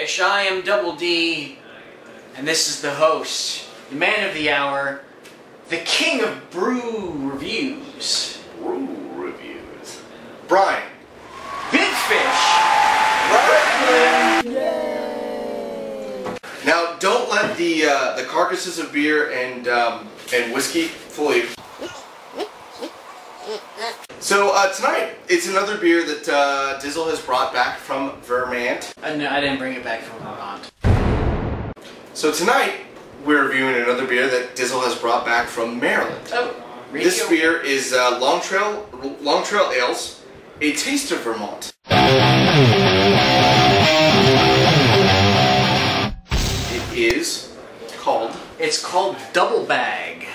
DrinkLikaFish. I am Double D, and this is the host, the man of the hour, the king of brew reviews. Brew reviews. Brian. Big Fish. Now, don't let the carcasses of beer and whiskey fool you. So tonight, it's another beer that Dizzle has brought back from Vermont. No, I didn't bring it back from Vermont. So tonight, we're reviewing another beer that Dizzle has brought back from Maryland. Oh, this beer is Long Trail Ales, A Taste of Vermont. It is called... It's called Double Bag.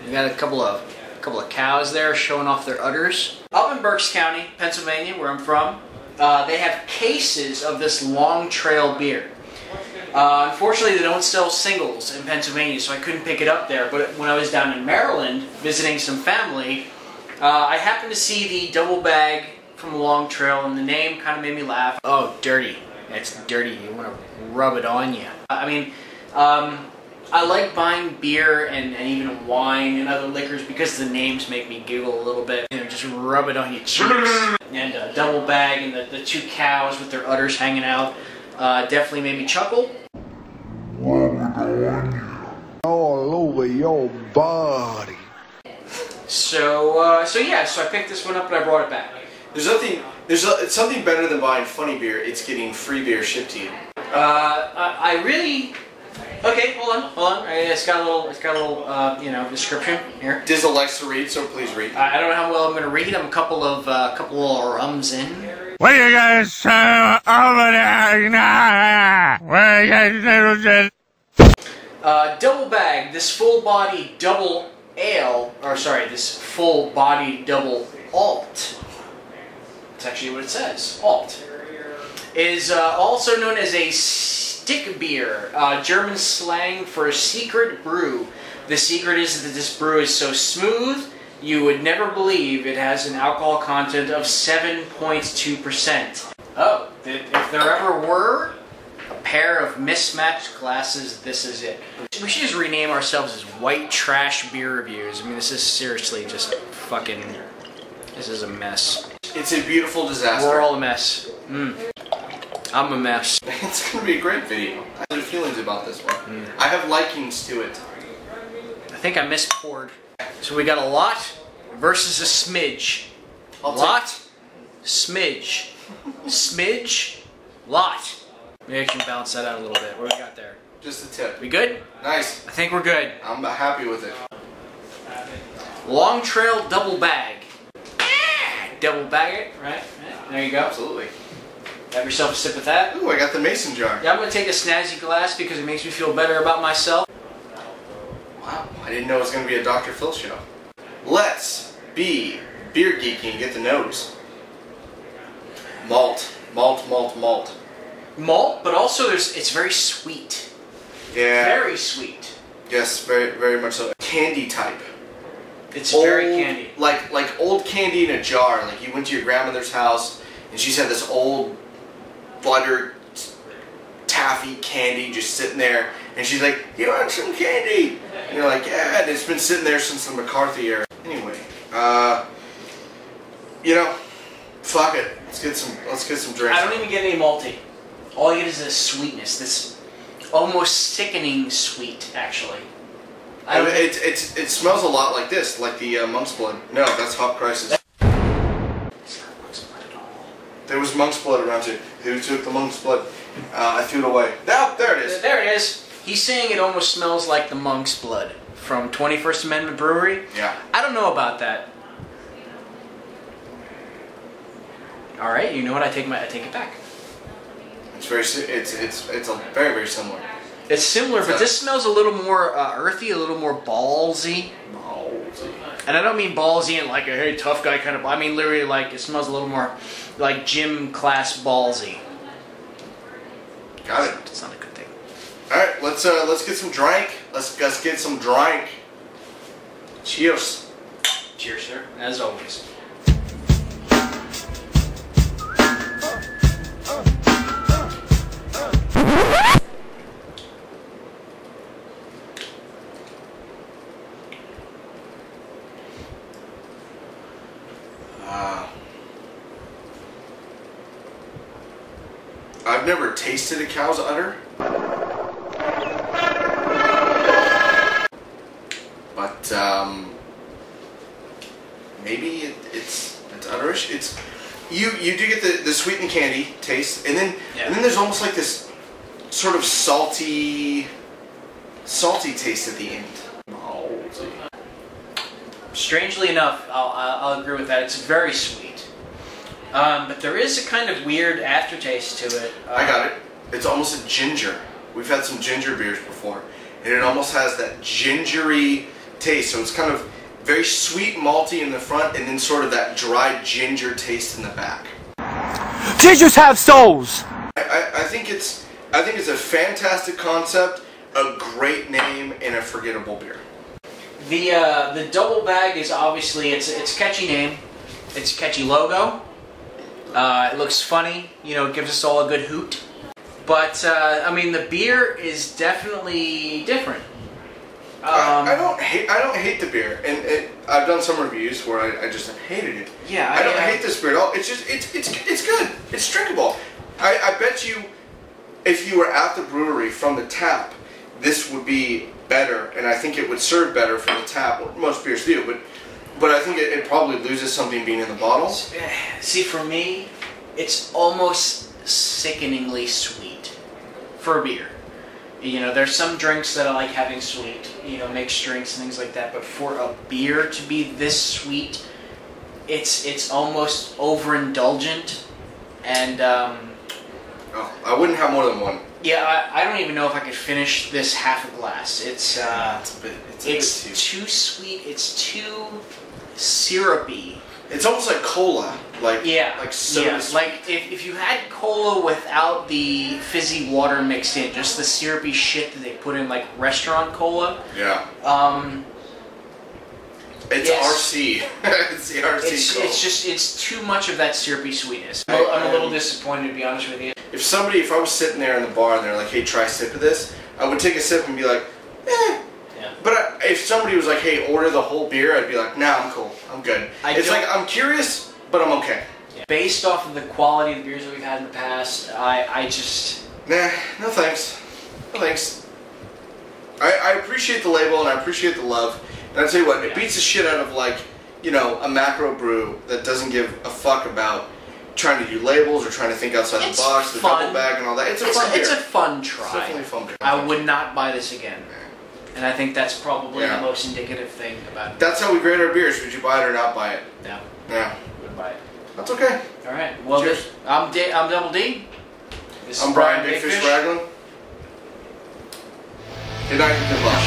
We got a couple of cows there showing off their udders. Up in Berks County, Pennsylvania, where I'm from, they have cases of this Long Trail beer. Unfortunately, they don't sell singles in Pennsylvania, so I couldn't pick it up there. But when I was down in Maryland visiting some family, I happened to see the Double Bag from Long Trail, and the name kind of made me laugh. Oh, dirty. It's dirty. You want to rub it on you. I like buying beer and even wine and other liquors because the names make me giggle a little bit. You know, just rub it on your cheeks. And Double Bag and the two cows with their udders hanging out definitely made me chuckle. Rub it on you. All over your body. So I picked this one up and I brought it back. It's something better than buying funny beer. It's getting free beer shipped to you. I really. Okay, hold on. It's got a little, description here. Dizzle likes to read, so please read. I don't know how well I'm going to read. I'm a couple of rums in. What do you guys say over there? What do you guys say? Double Bag. This full-body double ale, this full-body double alt. That's actually what it says. Alt is also known as a stick beer, German slang for a secret brew. The secret is that this brew is so smooth, you would never believe it has an alcohol content of 7.2%. Oh, if there ever were a pair of mismatched glasses, this is it. We should just rename ourselves as White Trash Beer Reviews. I mean, this is seriously just fucking... This is a mess. It's a beautiful disaster. We're all a mess. I'm a mess. It's going to be a great video. I have feelings about this one. I have likings to it. I think I mispoured. So we got a lot versus a smidge. Smidge. Smidge, lot. Maybe I can balance that out a little bit. What do we got there? Just a tip. We good? Nice. I think we're good. I'm happy with it. Long Trail Double Bag. Double bag it, right? There you go. Absolutely. Have yourself a sip of that. Ooh, I got the mason jar. Yeah, I'm going to take a snazzy glass because it makes me feel better about myself. Wow, I didn't know it was going to be a Dr. Phil show. Let's be beer geeky and get the nose. Malt. Malt, but also it's very sweet. Yeah. Very sweet. Yes, very, very much so. Candy type. It's very candy. Like old candy in a jar. Like you went to your grandmother's house and she's had this old butter taffy candy just sitting there, and she's like, "You want some candy?" And you're like, "Yeah." And it's been sitting there since the McCarthy era. Anyway, fuck it. Let's get some drinks. I don't even get any malty. All I get is this sweetness, this almost sickening sweet, actually. It smells a lot like this, like the monk's blood. No, that's Hop Crisis. It's not monk's blood at all. There was monk's blood around here. Who took the monk's blood? I threw it away. Now, there it is. There it is. He's saying it almost smells like the monk's blood from 21st Amendment Brewery. Yeah. I don't know about that. All right, you know what? I take it back. It's very, very similar. It's similar, but this smells a little more earthy, a little more ballsy. And I don't mean ballsy in like a hey tough guy kind of. I mean literally like it smells a little more like gym class ballsy. Got it. It's not a good thing. All right, let's get some drink. Let's get some drink. Cheers. Cheers, sir. As always. I've never tasted a cow's udder, but maybe it's udderish. It's you do get the sweetened candy taste, and then there's almost like this sort of salty taste at the end. Strangely enough, I'll agree with that. It's very sweet, but there is a kind of weird aftertaste to it. I got it. It's almost a ginger. We've had some ginger beers before, and it almost has that gingery taste. So it's kind of very sweet, malty in the front, and then sort of that dried ginger taste in the back. Gingers have souls. I think it's a fantastic concept, a great name, and a forgettable beer. The double bag is obviously it's a catchy name, it's a catchy logo. It looks funny, you know, it gives us all a good hoot. But I mean, the beer is definitely different. I don't hate the beer, and I've done some reviews where I just have hated it. Yeah, I don't hate this beer at all. It's just it's good. It's drinkable. I bet you, if you were at the brewery from the tap, this would be better, and I think it would serve better from the tap. Well, most beers do, but I think it probably loses something being in the bottle. See, for me, it's almost sickeningly sweet for a beer. You know, there's some drinks that I like having sweet, you know, mixed drinks and things like that, but for a beer to be this sweet, it's almost overindulgent, and oh, I wouldn't have more than one. Yeah, I don't even know if I could finish this half a glass. It's bit too sweet. It's too syrupy. It's almost like cola, like soda. Yeah. Like if you had cola without the fizzy water mixed in, just the syrupy shit that they put in like restaurant cola. Yeah. It's RC. It's the RC cola. It's too much of that syrupy sweetness. I'm a little disappointed, to be honest with you. If I was sitting there in the bar and they're like, hey, try a sip of this, I would take a sip and be like, eh. Yeah. But if somebody was like, hey, order the whole beer, I'd be like, nah, I'm cool. I'm good. It's like, I'm curious, but I'm okay. Yeah. Based off of the quality of the beers that we've had in the past, I just... Nah, no thanks. No thanks. I appreciate the label and I appreciate the love. And I'll tell you what, it beats the shit out of, like, you know, a macro brew that doesn't give a fuck about trying to do labels or trying to think outside the box, the double bag and all that. It's a fun beer. It's a fun try. It's definitely a fun beer. I would not buy this again. And I think that's probably the most indicative thing about it. That's how we grade our beers. Would you buy it or not buy it? No. Yeah. Wouldn't buy it. That's okay. Alright. Well, I'm Double D. I'm Brian Big Fish Raglan. Good night and good luck.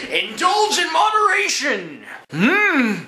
Indulge in moderation! Mmm!